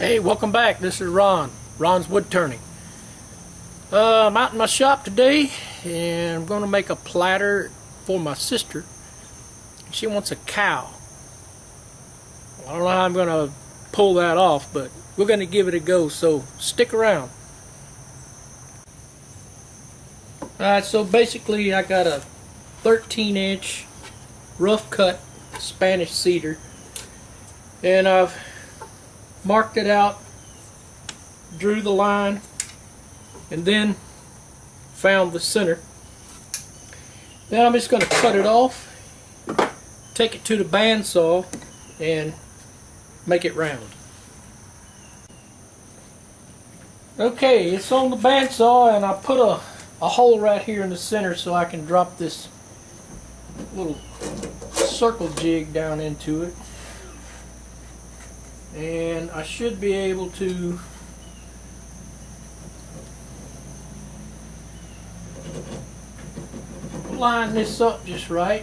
Hey, welcome back. This is Ron's Wood Turning. I'm out in my shop today and I'm going to make a platter for my sister. She wants a cow. I don't know how I'm going to pull that off, but we're going to give it a go, so stick around. Alright, so basically I got a 13-inch rough cut Spanish cedar, and I've marked it out, drew the line, and then found the center. Then I'm just going to cut it off, take it to the bandsaw, and make it round. Okay, it's on the bandsaw, and I put a hole right here in the center so I can drop this little circle jig down into it. And I should be able to line this up just right.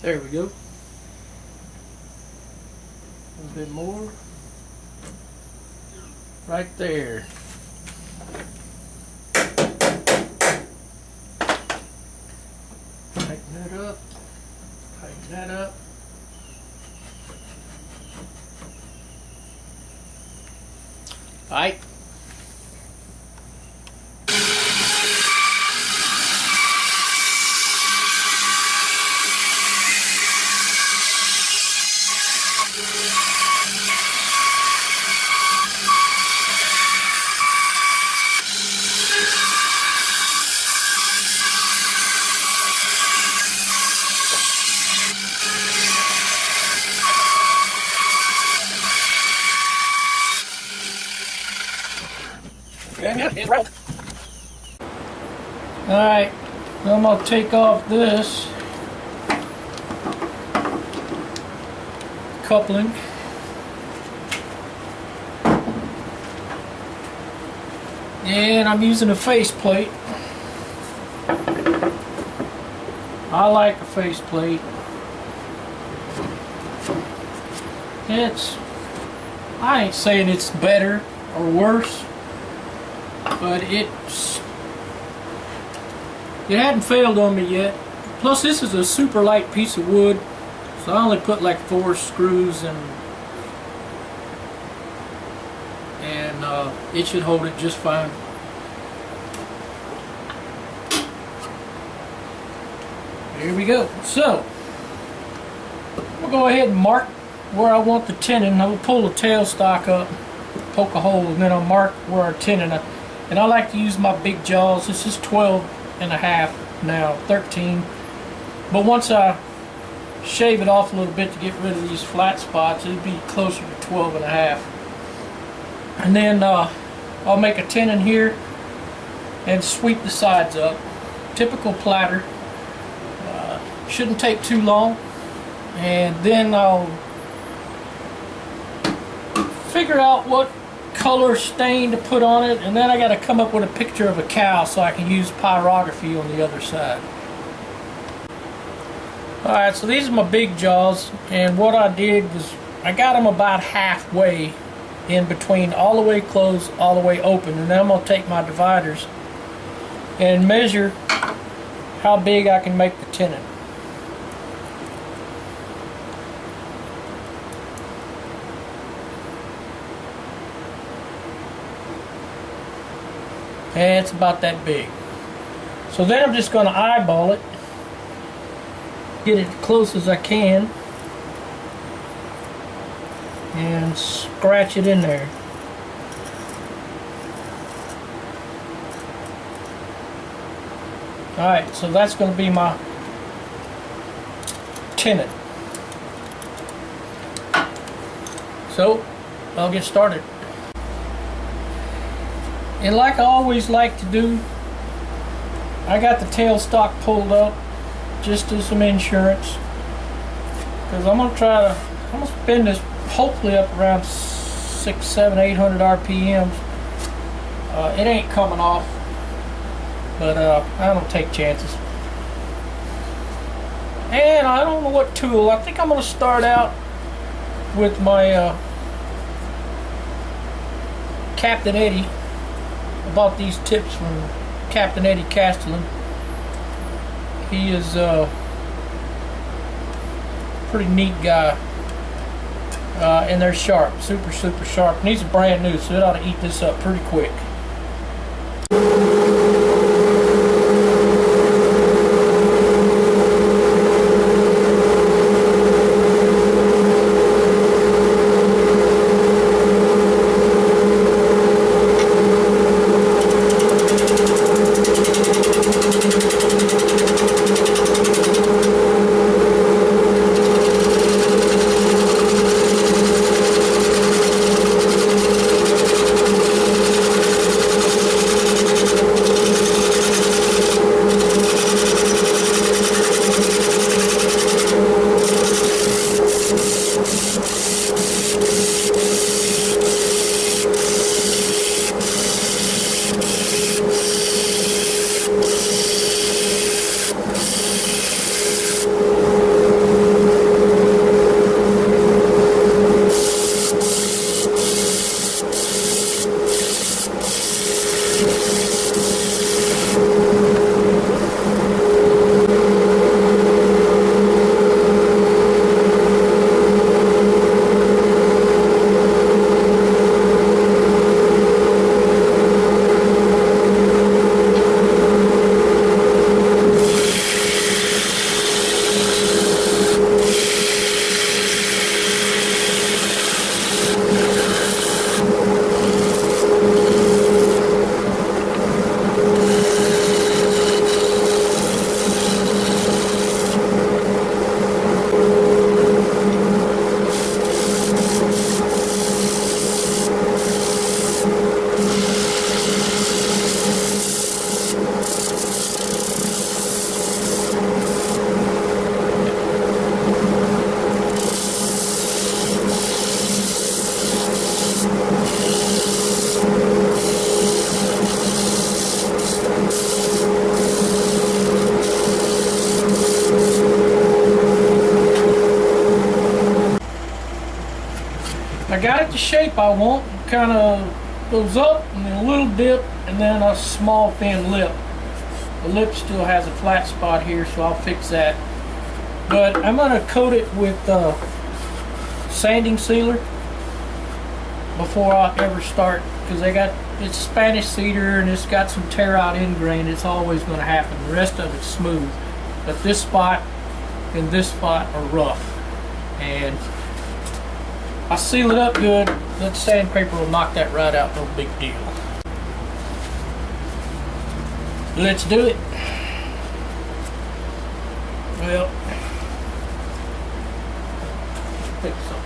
There we go. A little bit more. Right there. Tighten that up. Tighten that up. Alright. Alright, I'm going to take off this coupling. And I'm using a face plate. I like a face plate. I ain't saying it's better or worse, but it hadn't failed on me yet. Plus, this is a super light piece of wood, so I only put like 4 screws and it should hold it just fine. Here we go. So we'll go ahead and mark where I want the tenon. I will pull the tailstock up, poke a hole, and then I'll mark where our tenon. And I like to use my big jaws. This is 12.5 now, 13. But once I shave it off a little bit to get rid of these flat spots, it'll be closer to 12.5. And then I'll make a tenon here and sweep the sides up. Typical platter. Shouldn't take too long. And then I'll figure out what color stain to put on it, and then I got to come up with a picture of a cow so I can use pyrography on the other side. Alright, so these are my big jaws, and what I did was I got them about halfway in between, all the way closed, all the way open, and then I'm going to take my dividers and measure how big I can make the tenon. And it's about that big. So then I'm just going to eyeball it, get it as close as I can, and scratch it in there. Alright, so that's going to be my tenon. So I'll get started. And like I always like to do, I got the tailstock pulled up just as some insurance, because I'm gonna spin this hopefully up around 600, 700, 800 RPMs. It ain't coming off. but I don't take chances. And I don't know what tool. I think I'm going to start out with my Captain Eddie. I bought these tips from Captain Eddie Castellan. He is a pretty neat guy, and they're sharp, super sharp. And these are brand new, so it ought to eat this up pretty quick. I got it the shape I want. Kind of goes up and then a little dip and then a small thin lip. The lip still has a flat spot here, so I'll fix that. But I'm going to coat it with sanding sealer before I ever start, because it's Spanish cedar and it's got some tear out end grain. It's always going to happen. The rest of it's smooth, but this spot and this spot are rough, and I seal it up good. That sandpaper will knock that right out, no big deal. Let's do it. Well, fix something.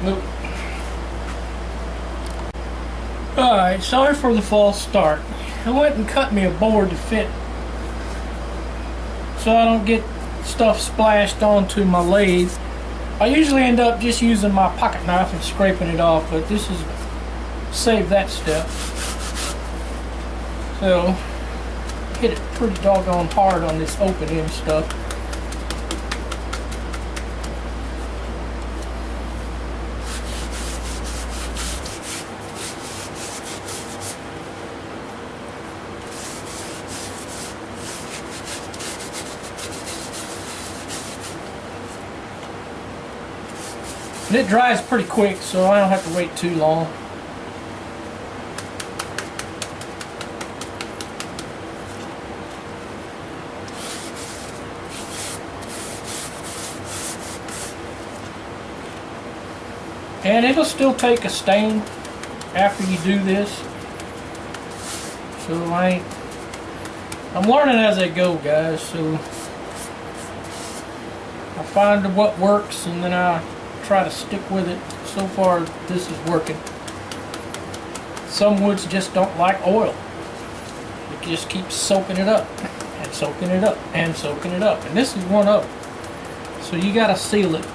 Nope. Alright, sorry for the false start. I went and cut me a board to fit so I don't get stuff splashed onto my lathe. I usually end up just using my pocket knife and scraping it off, but this is save that step. So hit it pretty doggone hard on this open end stuff. And it dries pretty quick, so I don't have to wait too long. And it'll still take a stain after you do this. So I'm learning as I go, guys. So I find what works and then I try to stick with it. So far this is working. Some woods just don't like oil. It just keeps soaking it up and soaking it up and soaking it up, and this is one of them. So you got to seal it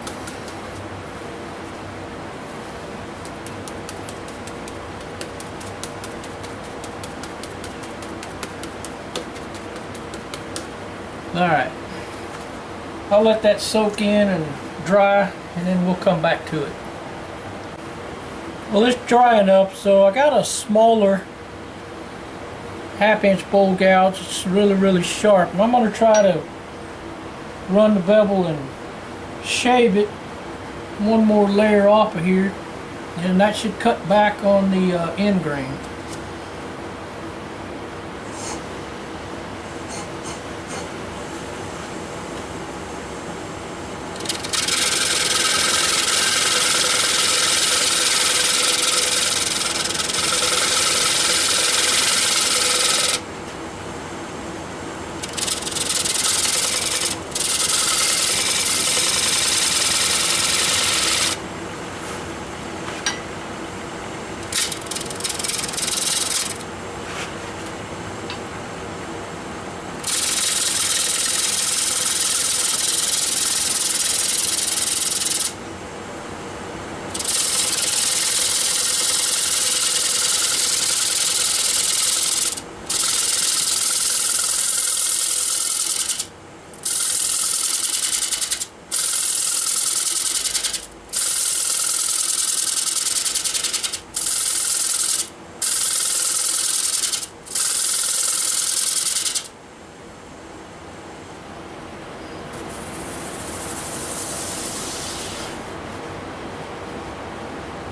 Alright, I'll let that soak in and dry, and then we'll come back to it. Well, it's drying up, so I got a smaller 1/2-inch bowl gouge. It's really sharp, and I'm going to try to run the bevel and shave it one more layer off of here, and that should cut back on the end grain.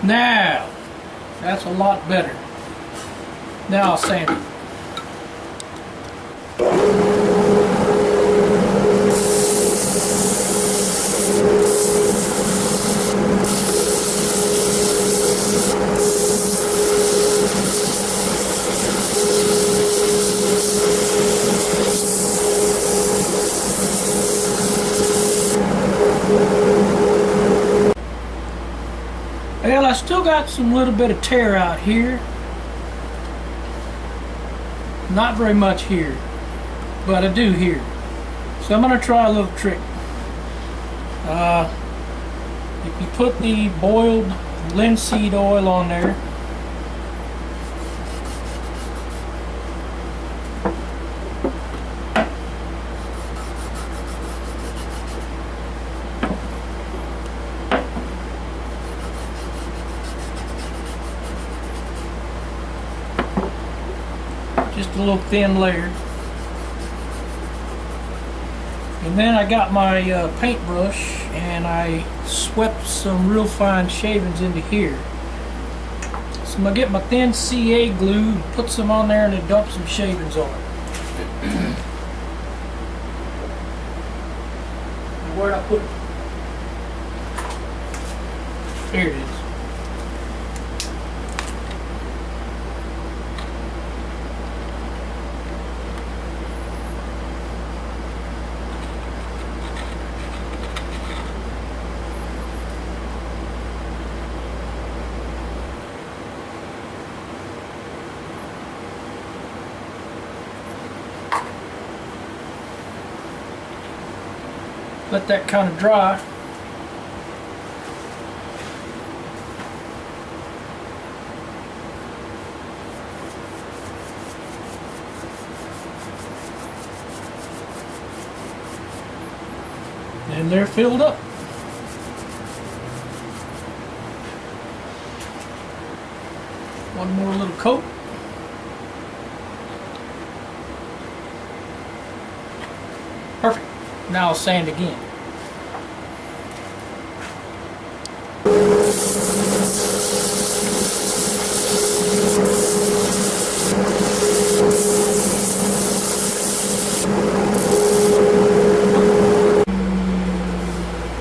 Now, that's a lot better. Now I'll sand it. Well, I still got some little bit of tear out here. Not very much here, but I do here. So I'm going to try a little trick. If you put the boiled linseed oil on there, just a little thin layer. And then I got my paintbrush and I swept some real fine shavings into here. So I'm going to get my thin CA glue, put some on there, and then dump some shavings on it. Where'd I put it? There it is. Let that kind of dry. And they're filled up. One more little coat. Perfect. Now I'll sand again.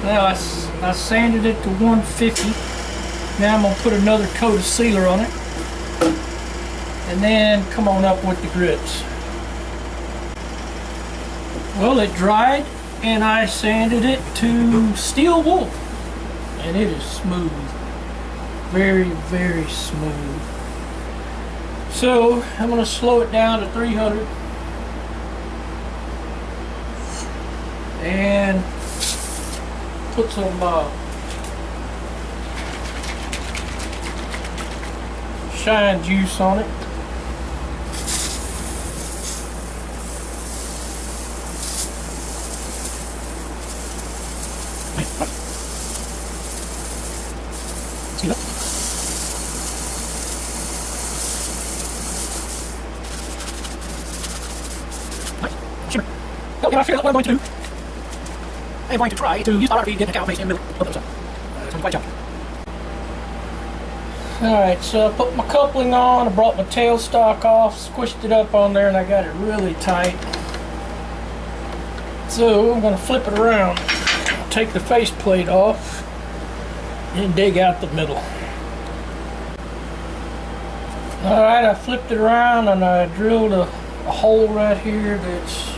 Now I sanded it to 150. Now I'm going to put another coat of sealer on it. And then come on up with the grits. Well, it dried and I sanded it to steel wool. And it is smooth. Very smooth. So I'm going to slow it down to 300. And put some shine juice on it. Shimmer. Okay, I figured out what I'm going to do. I am going to try to use Pyrography, get the cow face in the middle of the other side. It's going to be quite challenging. Alright, so I put my coupling on, I brought my tailstock off, squished it up on there, and I got it really tight. So I'm going to flip it around, take the faceplate off, and dig out the middle. Alright, I flipped it around and I drilled a hole right here that's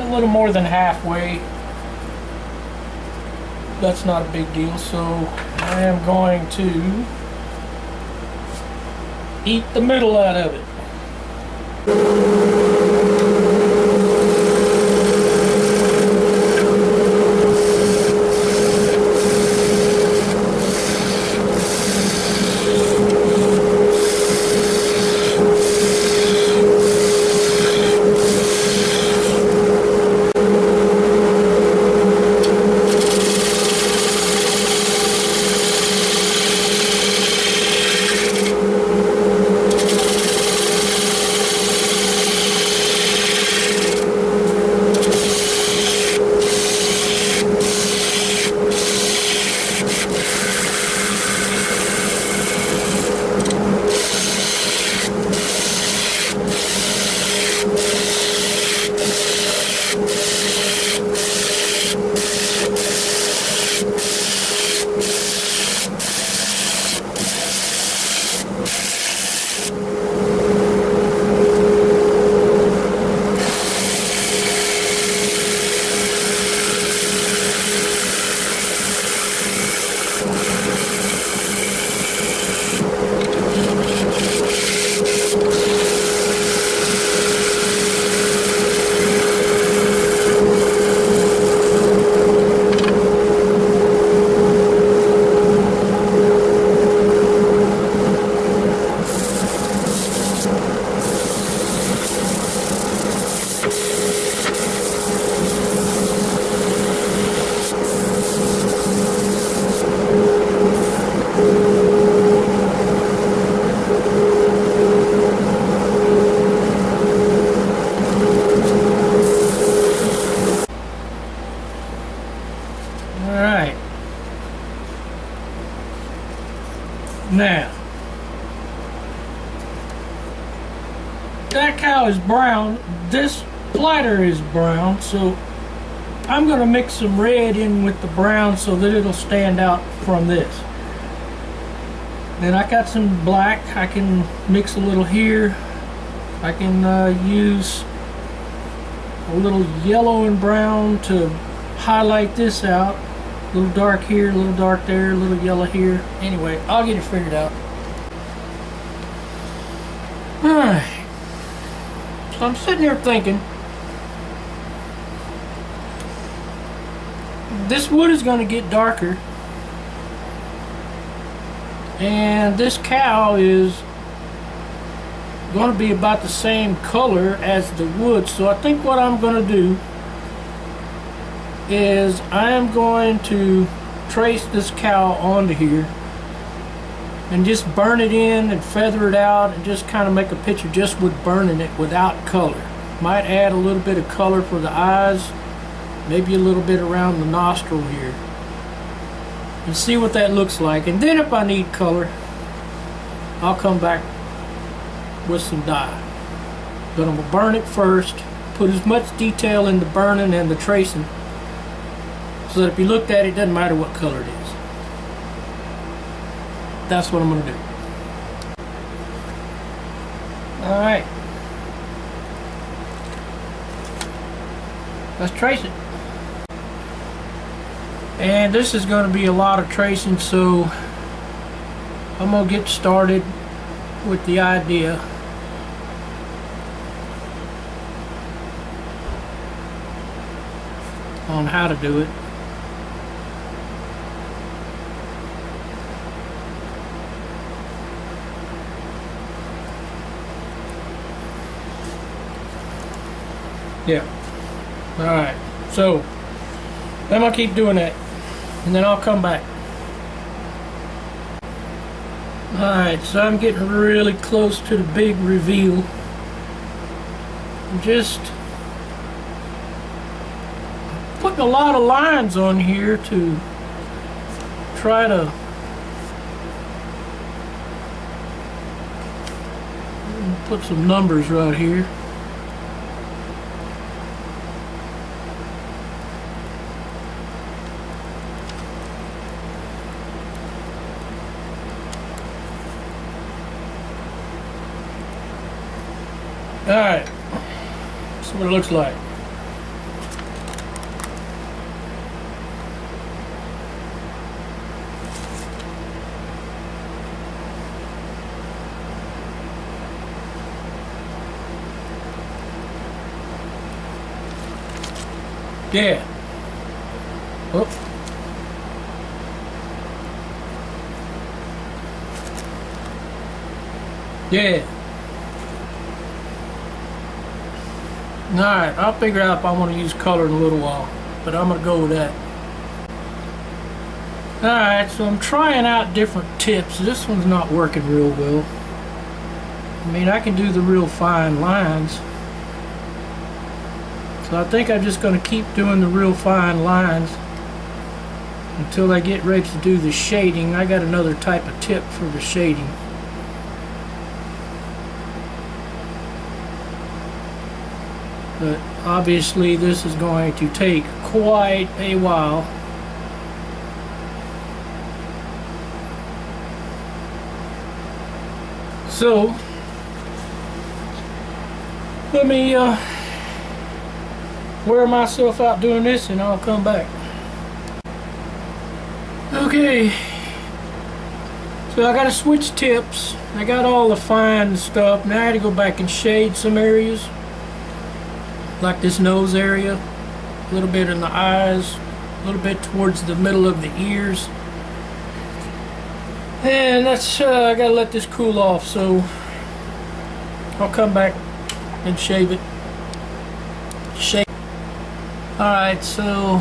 a little more than halfway. That's not a big deal, so I am going to eat the middle out of it. Alright. Now, that cow is brown. This platter is brown, so I'm going to mix some red in with the brown so that it'll stand out from this. Then I got some black. I can mix a little here. I can use a little yellow and brown to highlight this out. A little dark here, a little dark there, a little yellow here. Anyway, I'll get it figured out. Alright. So I'm sitting here thinking, this wood is going to get darker, and this cow is going to be about the same color as the wood. So I think what I'm going to do is I am going to trace this cow onto here and just burn it in and feather it out and just kind of make a picture just with burning it without color. Might add a little bit of color for the eyes, maybe a little bit around the nostril here, and see what that looks like. And then if I need color, I'll come back with some dye. But I'm going to burn it first, put as much detail in the burning and the tracing so that if you looked at it, it doesn't matter what color it is. That's what I'm going to do. Alright. Let's trace it. And this is going to be a lot of tracing, so I'm going to get started with the idea on how to do it. Yeah. Alright. So, I'm going to keep doing that. And then I'll come back. Alright, so I'm getting really close to the big reveal. I'm just putting a lot of lines on here to try to put some numbers right here. Alright, that's what it looks like. Yeah. Oh. Yeah. Alright, I'll figure out if I want to use color in a little while, but I'm going to go with that. Alright, so I'm trying out different tips. This one's not working real well. I mean, I can do the real fine lines. So I think I'm just going to keep doing the real fine lines until I get ready to do the shading. I got another type of tip for the shading. But obviously this is going to take quite a while. So let me wear myself out doing this and I'll come back. Okay, so I gotta switch tips. I got all the fine stuff. Now I gotta go back and shade some areas, like this nose area, a little bit in the eyes, a little bit towards the middle of the ears. And that's, I gotta let this cool off, so I'll come back and shave it. Alright, so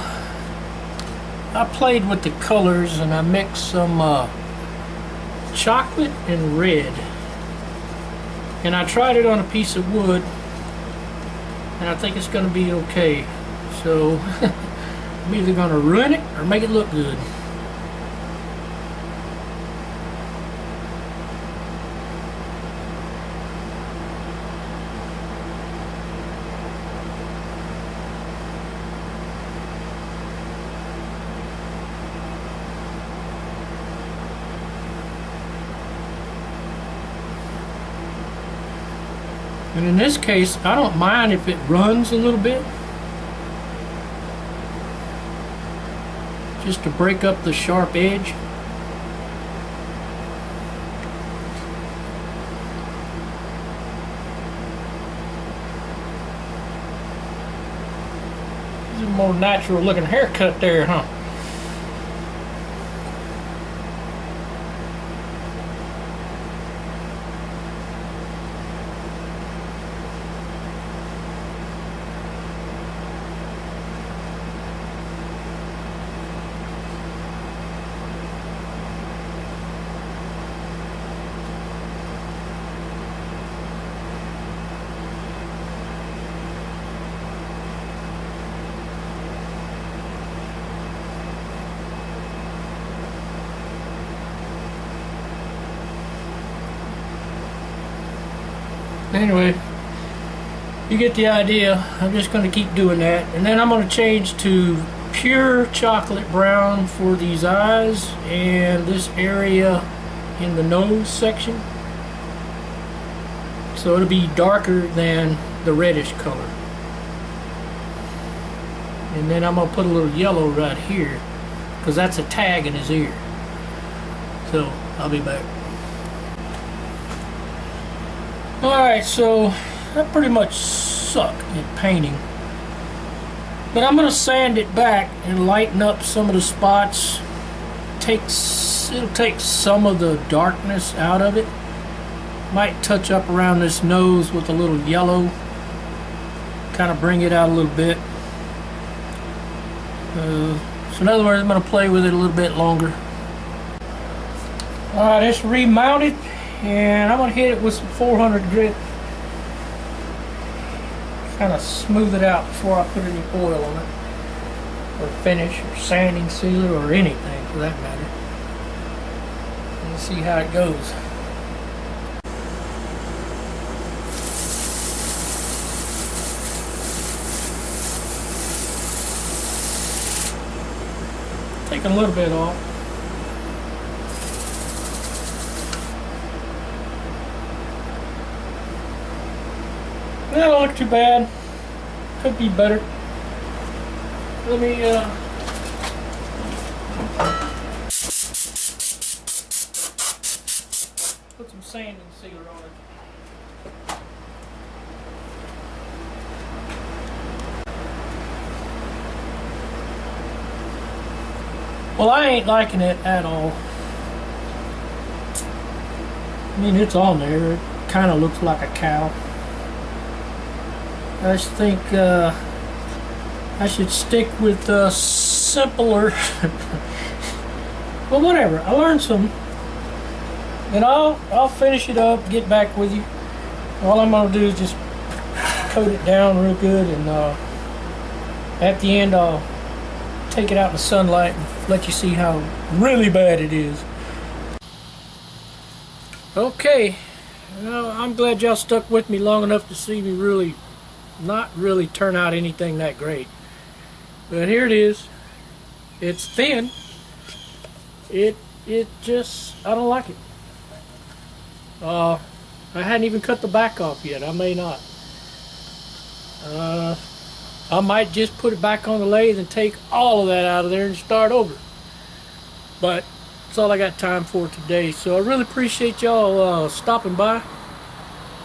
I played with the colors and I mixed some chocolate and red. And I tried it on a piece of wood and I think it's going to be okay. So I'm either going to ruin it or make it look good. And in this case, I don't mind if it runs a little bit, just to break up the sharp edge. This is a more natural looking haircut there, huh? Anyway, you get the idea. I'm just going to keep doing that, and then I'm going to change to pure chocolate brown for these eyes and this area in the nose section, so it'll be darker than the reddish color. And then I'm going to put a little yellow right here because that's a tag in his ear. So I'll be back. Alright, so I pretty much suck at painting, but I'm going to sand it back and lighten up some of the spots. It'll take some of the darkness out of it. Might touch up around this nose with a little yellow, kind of bring it out a little bit. So in other words, I'm going to play with it a little bit longer. Alright, it's remounted, and I'm going to hit it with some 400 grit. Kind of smooth it out before I put any oil on it, or finish, or sanding sealer, or anything for that matter. Let's see how it goes. Take a little bit off. That don't look too bad. Could be better. Let me put some sanding sealer on it. Well, I ain't liking it at all. I mean, it's on there. It kind of looks like a cow. I just think I should stick with simpler. Well, whatever. I learned some, and I'll finish it up. Get back with you. All I'm gonna do is just coat it down real good, and at the end I'll take it out in the sunlight and let you see how really bad it is. Okay, well, I'm glad y'all stuck with me long enough to see me not really turn out anything that great. But here it is. It's thin. It just, I don't like it. I hadn't even cut the back off yet. I may not. I might just put it back on the lathe and take all of that out of there and start over. But that's all I got time for today. So I really appreciate y'all stopping by.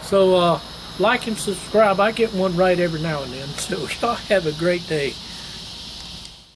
So like and subscribe. I get one right every now and then. So y'all have a great day.